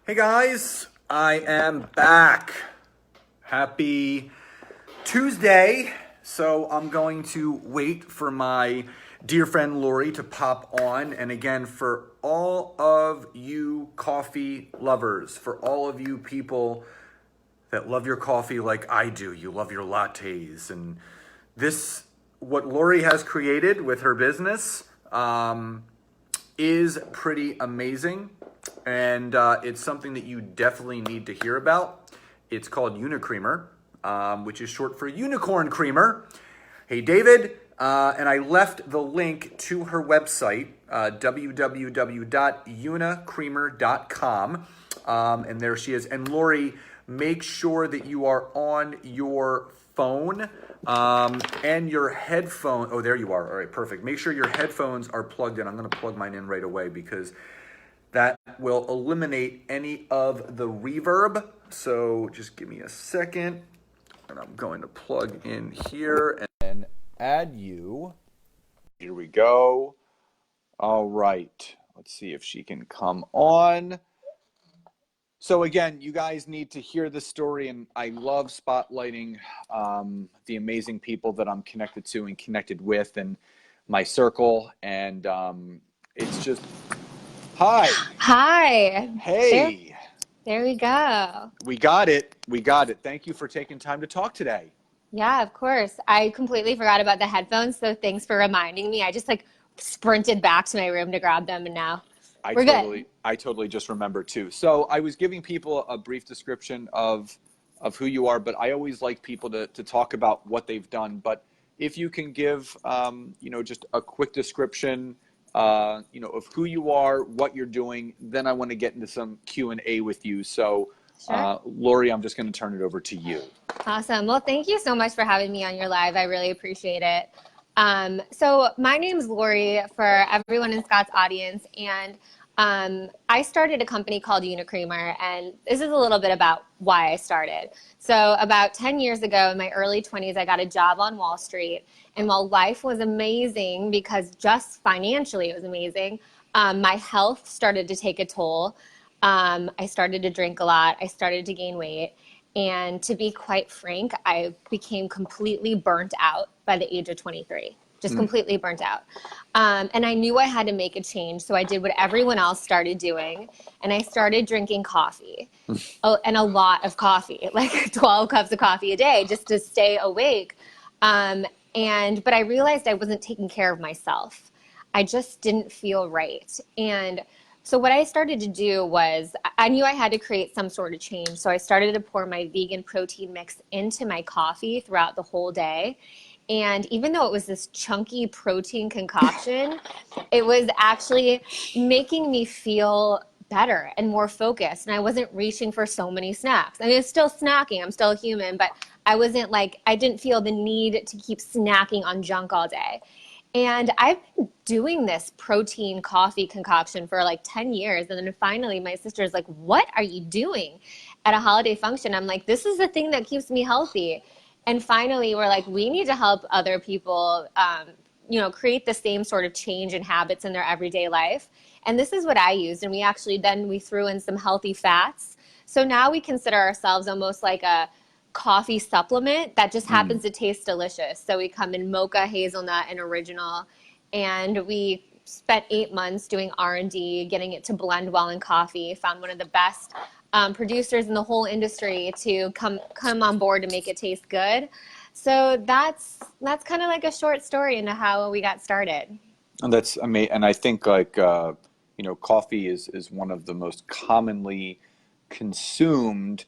Hey guys, I am back. Happy Tuesday. So I'm going to wait for my dear friend Lori to pop on. And again, for all of you coffee lovers, for all of you people that love your coffee like I do, you love your lattes. And this, what Lori has created with her business, is pretty amazing, and it's something that you definitely need to hear about. It's called Unicreamer, which is short for unicorn creamer. Hey, David, and I left the link to her website, www.unicreamer.com, and there she is. And Lori, make sure that you are on your phone and your headphone. Oh, there you are. All right, perfect. Make sure your headphones are plugged in. I'm going to plug mine in right away because that will eliminate any of the reverb. So just give me a second. And I'm going to plug in here and add you. Here we go. All right. Let's see if she can come on. So again, you guys need to hear this story, and I love spotlighting the amazing people that I'm connected to and connected with in my circle. And it's just, hi. Hi. Hey. There we go. We got it. We got it. Thank you for taking time to talk today. Yeah, of course. I completely forgot about the headphones, so thanks for reminding me. I just sprinted back to my room to grab them, and now we're good. I totally just remember too. So I was giving people a brief description of who you are, but I always like people to talk about what they've done. But if you can give, just a quick description, of who you are, what you're doing, then I want to get into some Q&A with you. So, Sure. Lori, I'm just going to turn it over to you. Awesome. Well, thank you so much for having me on your live. I really appreciate it. So my name's Lori for everyone in Scott's audience, and I started a company called Unicreamer, and this is a little bit about why I started. So about 10 years ago, in my early 20s, I got a job on Wall Street, and while life was amazing because just financially it was amazing, my health started to take a toll. I started to drink a lot. I started to gain weight. And to be quite frank, I became completely burnt out by the age of 23, just completely burnt out. And I knew I had to make a change. So I did what everyone else started doing. And I started drinking coffee, and a lot of coffee, like 12 cups of coffee a day just to stay awake. But I realized I wasn't taking care of myself. I just didn't feel right. And so what I started to do was I knew I had to create some sort of change. So I started to pour my vegan protein mix into my coffee throughout the whole day. And even though it was this chunky protein concoction, it was actually making me feel better and more focused. And I wasn't reaching for so many snacks. I mean, it's still snacking. I'm still a human, but I didn't feel the need to keep snacking on junk all day. And I've been doing this protein coffee concoction for like 10 years. And then finally my sister's like, what are you doing at a holiday function? I'm like, this is the thing that keeps me healthy. And finally we're like, we need to help other people, create the same sort of change in habits in their everyday life. And this is what I used. And we threw in some healthy fats. So now we consider ourselves almost like a coffee supplement that just happens to taste delicious. So we come in mocha, hazelnut, and original. And we spent 8 months doing R&D, getting it to blend well in coffee. Found one of the best producers in the whole industry to come on board to make it taste good. So that's kind of like a short story into how we got started. And that's amazing. And I think coffee is one of the most commonly consumed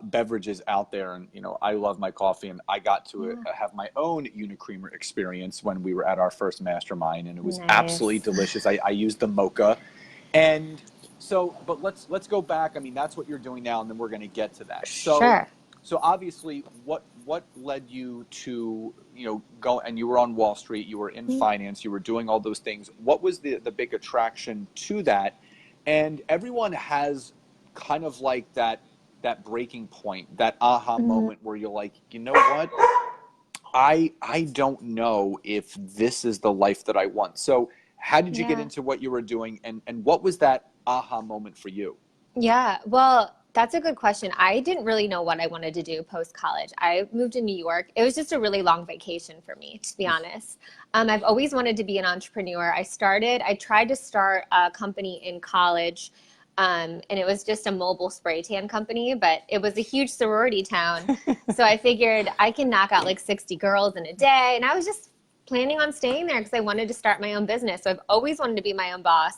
beverages out there. And, I love my coffee, and I got to have my own Unicreamer experience when we were at our first mastermind, and it was absolutely delicious. I used the mocha. And so, but let's go back. I mean, that's what you're doing now, and then we're going to get to that. Sure. So obviously what led you to, go, and you were on Wall Street, you were in finance, you were doing all those things. What was the big attraction to that? And everyone has kind of like that breaking point, that aha moment where you're like, you know what? I don't know if this is the life that I want. So how did you get into what you were doing, and what was that aha moment for you? Yeah, well, that's a good question. I didn't really know what I wanted to do post college. I moved to New York. It was just a really long vacation for me, to be honest. I've always wanted to be an entrepreneur. I tried to start a company in college, and it was just a mobile spray tan company, but it was a huge sorority town. So I figured I can knock out like 60 girls in a day. And I was just planning on staying there because I wanted to start my own business. So I've always wanted to be my own boss.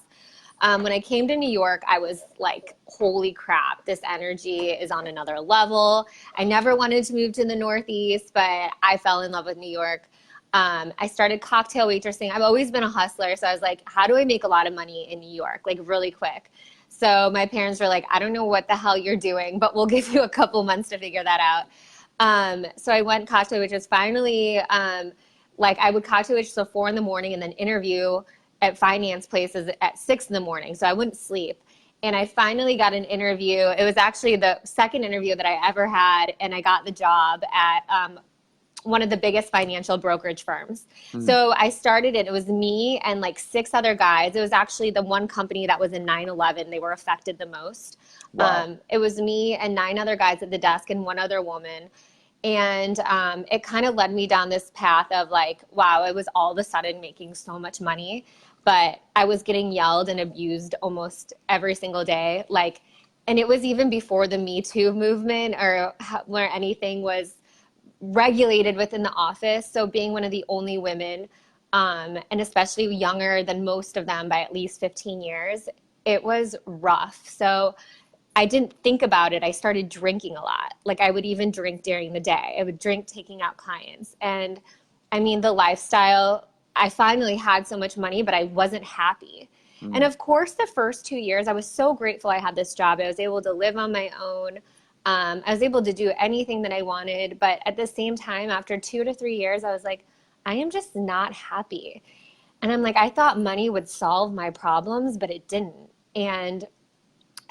When I came to New York, I was like, holy crap, this energy is on another level. I never wanted to move to the Northeast, but I fell in love with New York. I started cocktail waitressing. I've always been a hustler. So I was like, how do I make a lot of money in New York, like really quick? So my parents were like, I don't know what the hell you're doing, but we'll give you a couple months to figure that out. So I went cocktail waitress finally. Like I would cocktail waitress till 4 in the morning and then interview at finance places at 6 in the morning. So I wouldn't sleep. And I finally got an interview. It was actually the second interview that I ever had. And I got the job at one of the biggest financial brokerage firms. Mm. So I started it. It was me and like 6 other guys. It was actually the one company that was in 9/11. They were affected the most. Wow. It was me and 9 other guys at the desk and one other woman. And it kind of led me down this path of like, wow, I was all of a sudden making so much money, but I was getting yelled and abused almost every single day. Like, and it was even before the Me Too movement or where anything was regulated within the office. So being one of the only women, and especially younger than most of them by at least 15 years, it was rough. So I didn't think about it. I started drinking a lot. Like I would even drink during the day. I would drink taking out clients. And I mean, the lifestyle, I finally had so much money, but I wasn't happy. And Mm. of course, the first 2 years, I was so grateful I had this job. I was able to live on my own. I was able to do anything that I wanted. But at the same time, after 2 to 3 years, I was like, I am just not happy. And I'm like, I thought money would solve my problems, but it didn't. And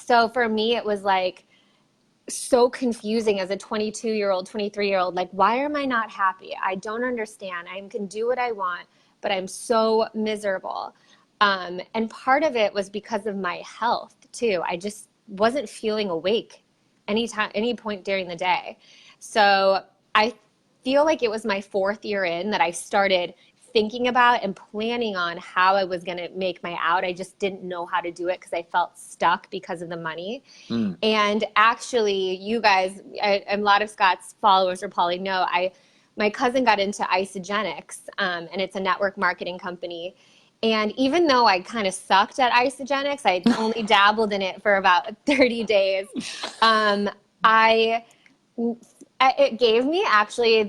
so for me, it was like so confusing as a 22-year-old, 23-year-old. Like, why am I not happy? I don't understand. I can do what I want, but I'm so miserable. And part of it was because of my health too. I just wasn't feeling awake anytime, any point during the day. So I feel like it was my 4th year in that I started thinking about and planning on how I was going to make my out. I just didn't know how to do it because I felt stuck because of the money. Mm. And actually, you guys, a lot of Scott's followers will probably know, my cousin got into Isogenics, and it's a network marketing company. And even though I kind of sucked at Isogenics, I only dabbled in it for about 30 days. Um, I it gave me actually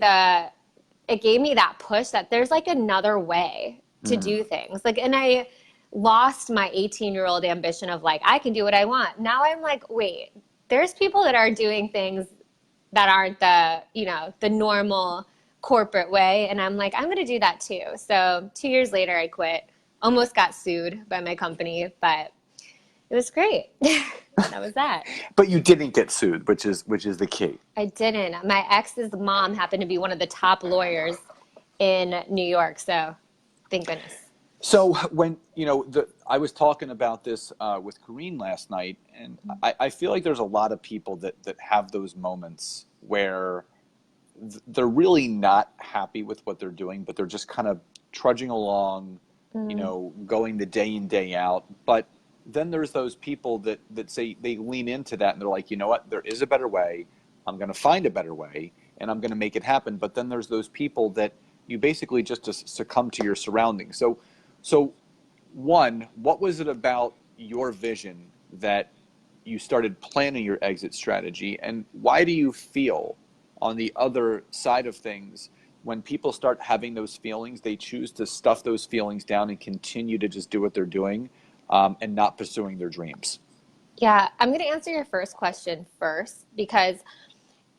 it gave me that push that there's like another way to Mm. do things. Like, and I lost my 18-year-old ambition of like, I can do what I want. Now I'm like, wait, there's people that are doing things that aren't the normal corporate way. And I'm like, I'm going to do that too. So 2 years later, I quit, almost got sued by my company, but it was great. That was that. But you didn't get sued, which is the key. I didn't. My ex's mom happened to be one of the top lawyers in New York, so thank goodness. So when I was talking about this with Kareen last night, and I feel like there's a lot of people that have those moments where they're really not happy with what they're doing, but they're just kind of trudging along, going the day in, day out. But then there's those people that say they lean into that and they're like, you know what, there is a better way. I'm going to find a better way and I'm going to make it happen. But then there's those people that you basically just succumb to your surroundings. So one, what was it about your vision that you started planning your exit strategy? And why do you feel on the other side of things, when people start having those feelings, they choose to stuff those feelings down and continue to just do what they're doing, and not pursuing their dreams? Yeah, I'm going to answer your first question first because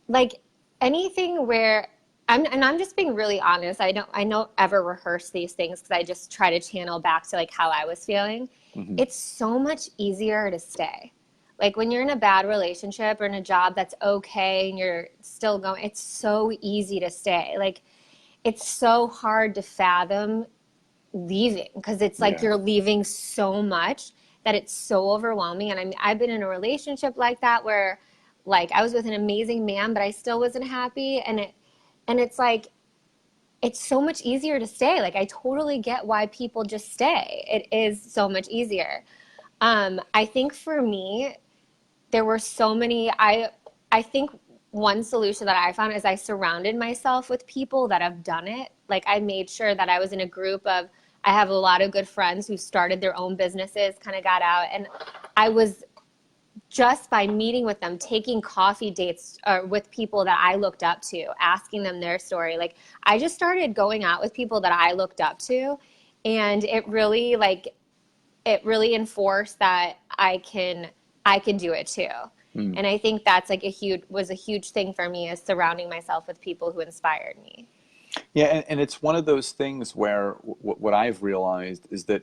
like anything where I'm just being really honest. I don't ever rehearse these things because I just try to channel back to like how I was feeling. Mm-hmm. It's so much easier to stay. Like when you're in a bad relationship or in a job that's okay and you're still going, it's so easy to stay. Like it's so hard to fathom leaving because it's like Yeah. you're leaving so much that it's so overwhelming. And I mean, I've been in a relationship like that where like I was with an amazing man, but I still wasn't happy. And it's like, it's so much easier to stay. Like I totally get why people just stay. It is so much easier. I think for me, there were so many, I think one solution that I found is I surrounded myself with people that have done it. Like I made sure that I was in a group of, I have a lot of good friends who started their own businesses, kind of got out, and I was just by meeting with them, taking coffee dates with people that I looked up to, asking them their story. Like I just started going out with people that I looked up to, and it really enforced that I can do it too. And I think that's like was a huge thing for me, is surrounding myself with people who inspired me. Yeah, and it's one of those things where what I've realized is that,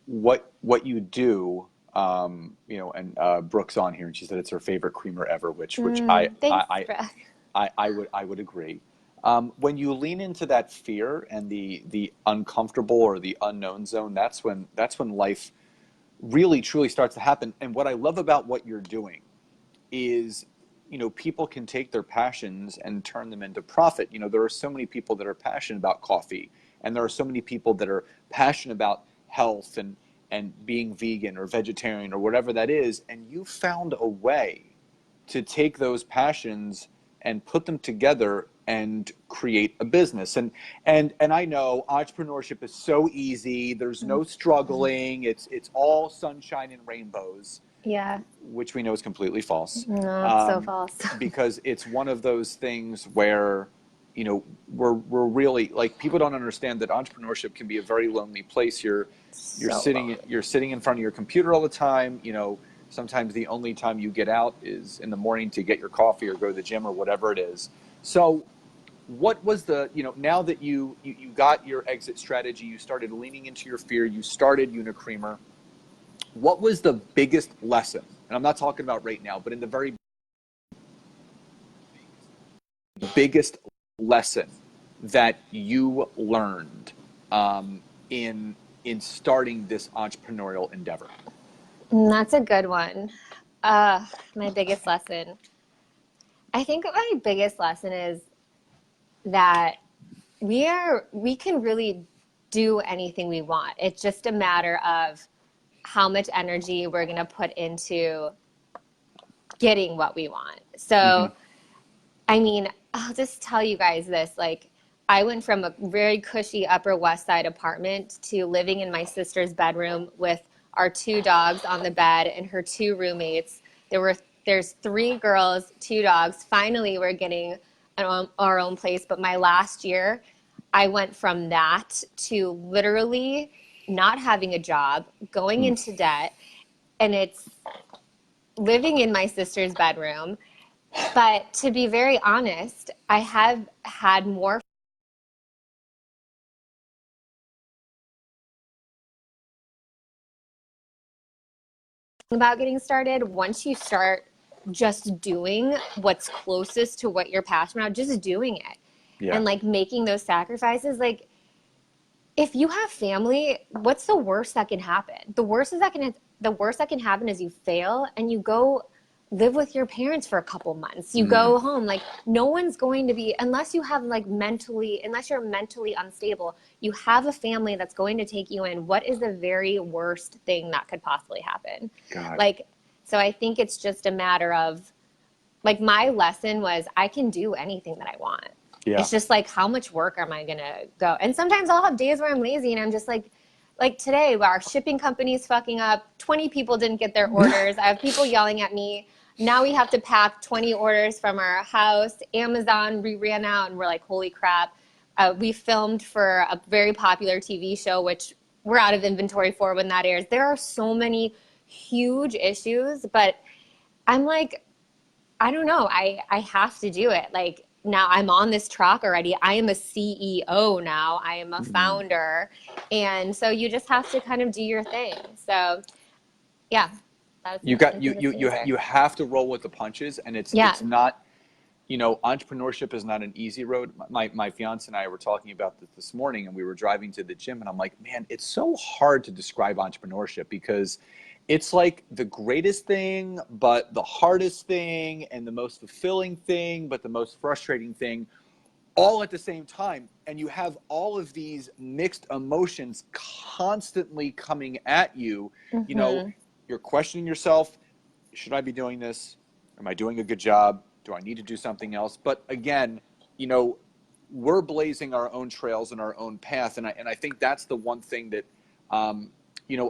what you do, and Brooke's on here and she said it's her favorite creamer ever, which Thanks, Brooke. I would agree. When you lean into that fear and the uncomfortable or the unknown zone, that's when life really truly starts to happen. And what I love about what you're doing is, people can take their passions and turn them into profit. There are so many people that are passionate about coffee, and there are so many people that are passionate about health and being vegan or vegetarian or whatever that is. And you found a way to take those passions and put them together and create a business. And I know entrepreneurship is so easy. There's no struggling. It's all sunshine and rainbows. Yeah. Which we know is completely false. No, it's so false. Because it's one of those things where, we're really, like, people don't understand that entrepreneurship can be a very lonely place. You're sitting in front of your computer all the time. Sometimes the only time you get out is in the morning to get your coffee or go to the gym or whatever it is. So what was now that you got your exit strategy, you started leaning into your fear, you started Unicreamer, what was the biggest lesson? And I'm not talking about right now, but in the very biggest lesson that you learned in starting this entrepreneurial endeavor? That's a good one. My biggest lesson. I think my biggest lesson is that we can really do anything we want. It's just a matter of how much energy we're going to put into getting what we want. So, I mean, I'll just tell you guys this, like, I went from a very cushy Upper West Side apartment to living in my sister's bedroom with our 2 dogs on the bed and her 2 roommates. There's 3 girls, 2 dogs. Finally, we're getting our own place. But my last year, I went from that to literally not having a job, going into debt, and it's living in my sister's bedroom. But to be very honest, I have had more about getting started once you start just doing what's closest to what you're passionate about, just doing it. Yeah. And like making those sacrifices. Like if you have family, what's the worst that can happen? The worst that can happen is you fail and you go live with your parents for a couple months. You go home. Like no one's going to be, unless you're mentally unstable, you have a family that's going to take you in. What is the very worst thing that could possibly happen? God. Like, so I think it's just a matter of, like, my lesson was I can do anything that I want. Yeah. It's just like, how much work am I going to go? And sometimes I'll have days where I'm lazy and I'm just like today, where our shipping company's fucking up. 20 people didn't get their orders. I have people yelling at me. Now we have to pack 20 orders from our house. Amazon, we ran out and we're like, holy crap. We filmed for a very popular TV show, which we're out of inventory for when that airs. There are so many huge issues, but I'm like, I don't know. I have to do it. Like now I'm on this track already. I am a CEO now. I am a founder. And so you just have to kind of do your thing. So yeah. You have to roll with the punches, and it's not entrepreneurship is not an easy road. My fiance and I were talking about this morning, and we were driving to the gym, and I'm like, man, it's so hard to describe entrepreneurship because it's like the greatest thing, but the hardest thing, and the most fulfilling thing, but the most frustrating thing, all at the same time. And you have all of these mixed emotions constantly coming at you. You're questioning yourself. Should I be doing this? Am I doing a good job? Do I need to do something else? But again, we're blazing our own trails and our own path. And I think that's the one thing that,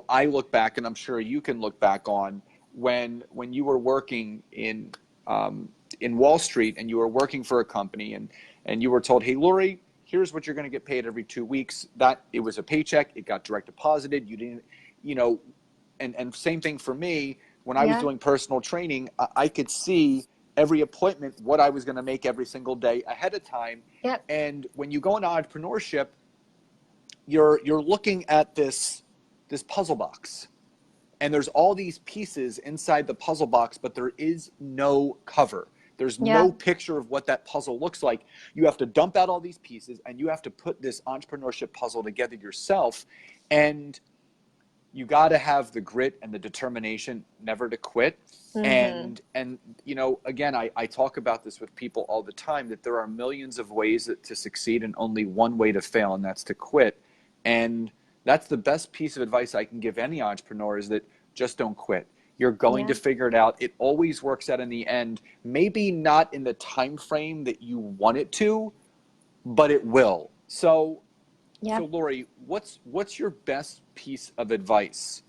I look back, and I'm sure you can look back on when you were working in Wall Street, and you were working for a company, and you were told, hey, Lori, here's what you're going to get paid every 2 weeks. That it was a paycheck. It got direct deposited. You didn't, and same thing for me. When I was doing personal training, I could see every appointment, what I was going to make every single day ahead of time. Yep. And when you go into entrepreneurship, you're looking at this puzzle box, and there's all these pieces inside the puzzle box, but there is no cover. There's no picture of what that puzzle looks like. You have to dump out all these pieces, and you have to put this entrepreneurship puzzle together yourself. And you got to have the grit and the determination never to quit. And again, I talk about this with people all the time, that there are millions of ways to succeed and only one way to fail, and that's to quit. And that's the best piece of advice I can give any entrepreneur, is that just don't quit. You're going to figure it out. It always works out in the end. Maybe not in the time frame that you want it to, but it will. So Lori, what's your best piece of advice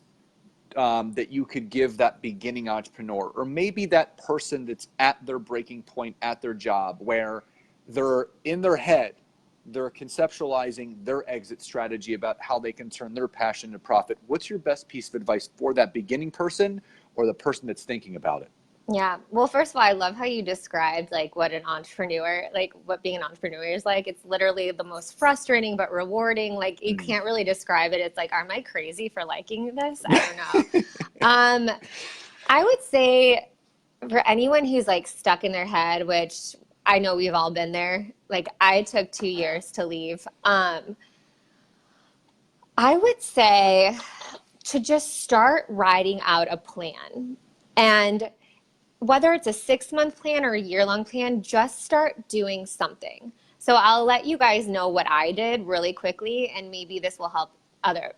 that you could give that beginning entrepreneur, or maybe that person that's at their breaking point at their job, where they're in their head, they're conceptualizing their exit strategy about how they can turn their passion into profit? What's your best piece of advice for that beginning person, or the person that's thinking about it? Yeah. Well, first of all, I love how you described what being an entrepreneur is like. It's literally the most frustrating but rewarding. You can't really describe it. It's like, am I crazy for liking this? I don't know. I would say for anyone who's stuck in their head, which I know we've all been there. I took 2 years to leave. I would say to just start writing out a plan. And whether it's a 6-month plan or a year-long plan, just start doing something. So I'll let you guys know what I did really quickly, and maybe this will help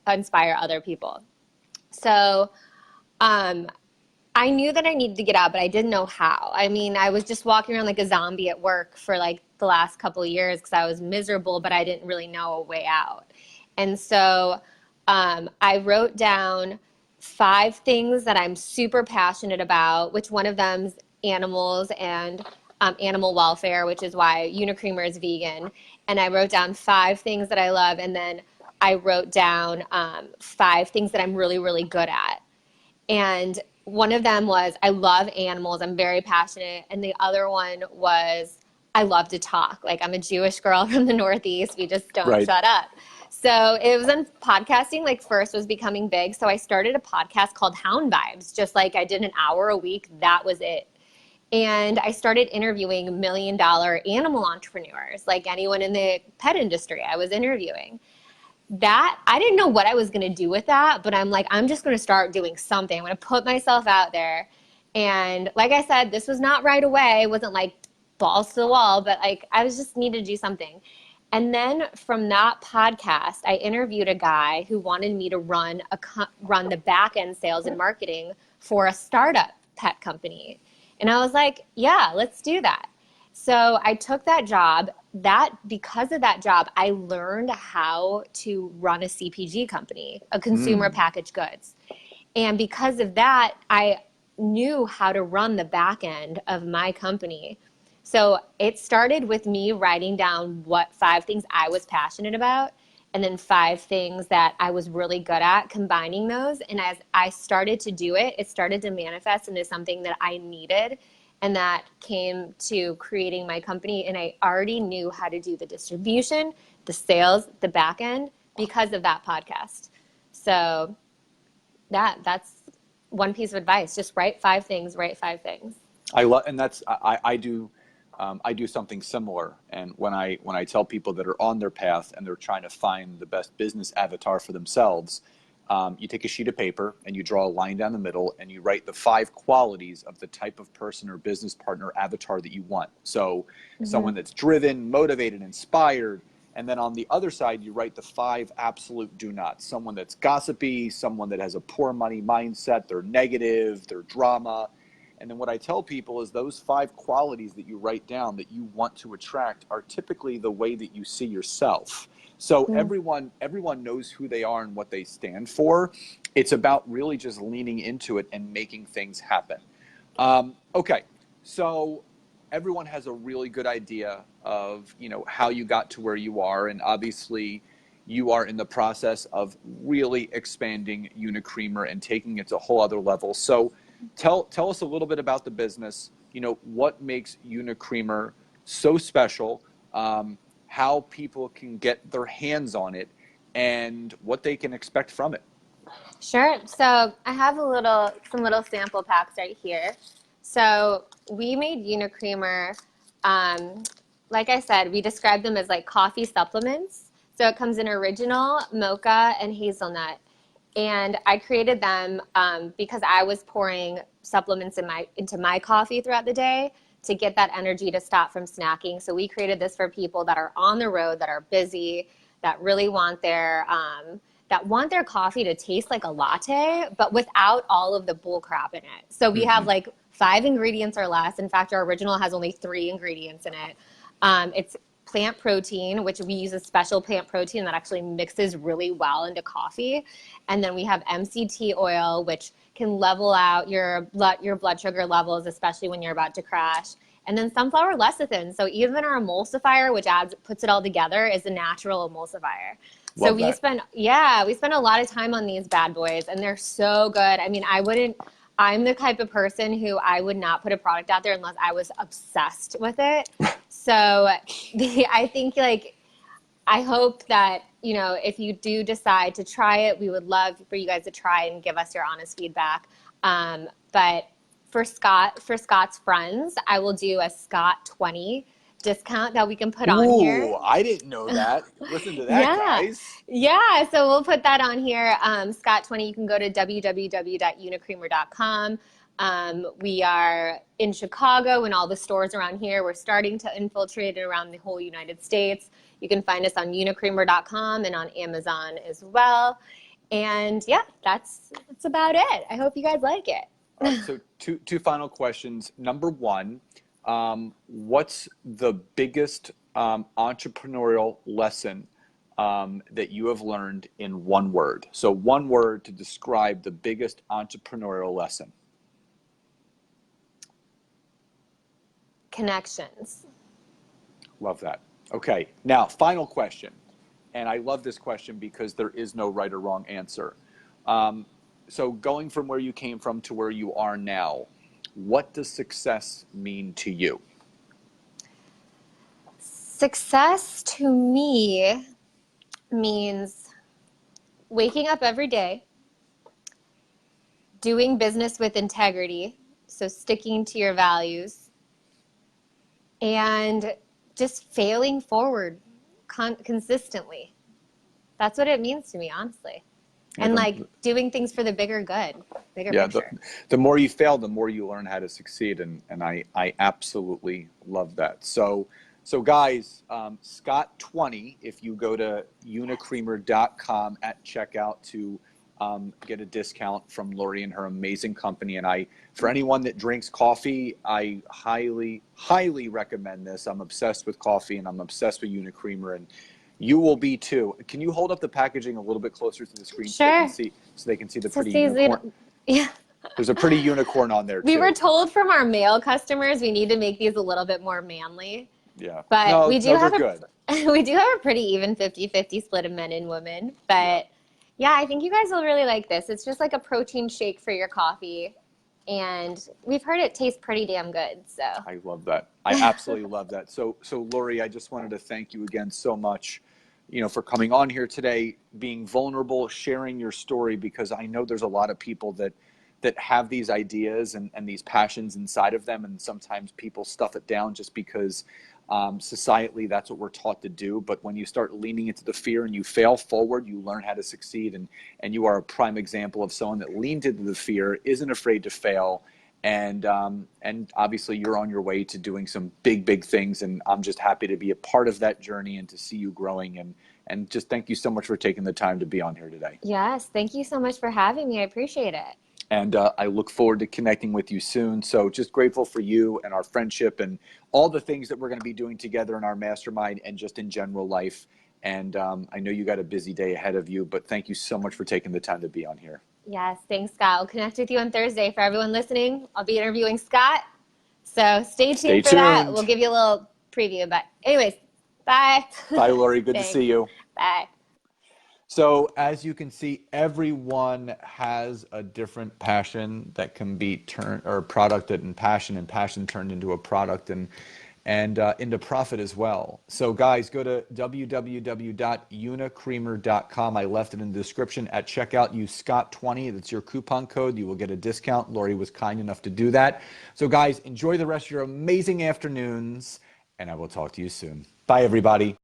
inspire other people. So I knew that I needed to get out, but I didn't know how. I mean, I was just walking around like a zombie at work for the last couple of years because I was miserable, but I didn't really know a way out. And so I wrote down 5 things that I'm super passionate about, which one of them's animals and animal welfare, which is why Unicreamer is vegan. And I wrote down 5 things that I love, and then I wrote down 5 things that I'm really, really good at. And one of them was I love animals. I'm very passionate. And the other one was I love to talk. I'm a Jewish girl from the Northeast. We just don't shut up. So it was in podcasting, first was becoming big. So I started a podcast called Hound Vibes, just I did an hour a week. That was it. And I started interviewing $1 million animal entrepreneurs, anyone in the pet industry I was interviewing. That I didn't know what I was going to do with that, but I'm just going to start doing something. I'm going to put myself out there. And like I said, this was not right away. It wasn't balls to the wall, but I was just needed to do something. And then from that podcast, I interviewed a guy who wanted me to run the back end sales and marketing for a startup pet company. And I was like, yeah, let's do that. So I took that job. Because of that job, I learned how to run a CPG company, a consumer packaged goods. And because of that, I knew how to run the back end of my company. So it started with me writing down what 5 things I was passionate about, and then 5 things that I was really good at, combining those. And as I started to do it, it started to manifest into something that I needed. And that came to creating my company. And I already knew how to do the distribution, the sales, the back end because of that podcast. So that's one piece of advice. Just write 5 things, write 5 things. I love, and that's, I do I do something similar. And when I tell people that are on their path and they're trying to find the best business avatar for themselves, you take a sheet of paper and you draw a line down the middle and you write the 5 qualities of the type of person or business partner avatar that you want. So someone that's driven, motivated, inspired. And then on the other side, you write the 5 absolute do nots. Someone that's gossipy, someone that has a poor money mindset, they're negative, they're drama. And then what I tell people is those 5 qualities that you write down that you want to attract are typically the way that you see yourself. So everyone knows who they are and what they stand for. It's about really just leaning into it and making things happen. Okay, so everyone has a really good idea of, how you got to where you are, and obviously you are in the process of really expanding Unicreamer and taking it to a whole other level. So tell us a little bit about the business. What makes Unicreamer so special, how people can get their hands on it, and what they can expect from it. Sure. So I have some little sample packs right here. So we made Unicreamer. Like I said, we describe them as like coffee supplements. So it comes in original, mocha, and hazelnut. And I created them because I was pouring supplements into my coffee throughout the day to get that energy to stop from snacking. So we created this for people that are on the road, that are busy, that really want their coffee to taste like a latte, but without all of the bull crap in it. So we have like 5 ingredients or less. In fact, our original has only 3 ingredients in it. It's plant protein, which we use a special plant protein that actually mixes really well into coffee. And then we have MCT oil, which can level out your blood sugar levels, especially when you're about to crash. And then sunflower lecithin. So even our emulsifier, which puts it all together, is a natural emulsifier. So we spend a lot of time on these bad boys, and they're so good. I mean, I'm the type of person who I would not put a product out there unless I was obsessed with it. So I think I hope that, if you do decide to try it, we would love for you guys to try and give us your honest feedback. But for Scott's friends, I will do a Scott 20 discount that we can put on here. Ooh, I didn't know that. Listen to that, guys. Yeah, so we'll put that on here. Scott 20, you can go to www.unicreamer.com. We are in Chicago and all the stores around here. We're starting to infiltrate it around the whole United States. You can find us on unicreamer.com and on Amazon as well. And yeah, that's about it. I hope you guys like it. All right, so two final questions. Number 1, what's the biggest entrepreneurial lesson that you have learned in 1 word? So 1 word to describe the biggest entrepreneurial lesson. Connections. Love that. Okay, now final question. And I love this question because there is no right or wrong answer. So going from where you came from to where you are now, what does success mean to you? Success to me means waking up every day, doing business with integrity, so sticking to your values, and just failing forward consistently. That's what it means to me, honestly. And doing things for the bigger good, bigger picture. The more you fail, the more you learn how to succeed. And I absolutely love that. So guys, Scott 20, if you go to unicreamer.com at checkout to get a discount from Lori and her amazing company. And for anyone that drinks coffee, I highly, highly recommend this. I'm obsessed with coffee and I'm obsessed with Unicreamer, and you will be too. Can you hold up the packaging a little bit closer to the screen? Sure. So they can see the pretty unicorn? Yeah. There's a pretty unicorn on there too. We were told from our male customers we need to make these a little bit more manly. Yeah. But we do have we do have a pretty even 50-50 split of men and women. But yeah, I think you guys will really like this. It's just like a protein shake for your coffee. And we've heard it tastes pretty damn good. So I love that. I absolutely love that. So Lori, I just wanted to thank you again so much, for coming on here today, being vulnerable, sharing your story, because I know there's a lot of people that that have these ideas and these passions inside of them, and sometimes people stuff it down just because societally that's what we're taught to do. But when you start leaning into the fear and you fail forward, you learn how to succeed. And you are a prime example of someone that leaned into the fear, isn't afraid to fail, and obviously you're on your way to doing some big things. And I'm just happy to be a part of that journey and to see you growing. And just thank you so much for taking the time to be on here today. Yes, thank you so much for having me. I appreciate it. And I look forward to connecting with you soon. So just grateful for you and our friendship and all the things that we're going to be doing together in our mastermind and just in general life. And I know you got a busy day ahead of you, but thank you so much for taking the time to be on here. Yes, thanks, Scott. I'll connect with you on Thursday. For everyone listening, I'll be interviewing Scott. So stay tuned for that. We'll give you a little preview. But anyways, bye. Bye, Lori. Good to see you. Bye. So as you can see, everyone has a different passion that can be turned, or a product that and passion turned into a product and into profit as well. So guys, go to www.unicreamer.com. I left it in the description. At checkout, use Scott20. That's your coupon code. You will get a discount. Lori was kind enough to do that. So guys, enjoy the rest of your amazing afternoons, and I will talk to you soon. Bye, everybody.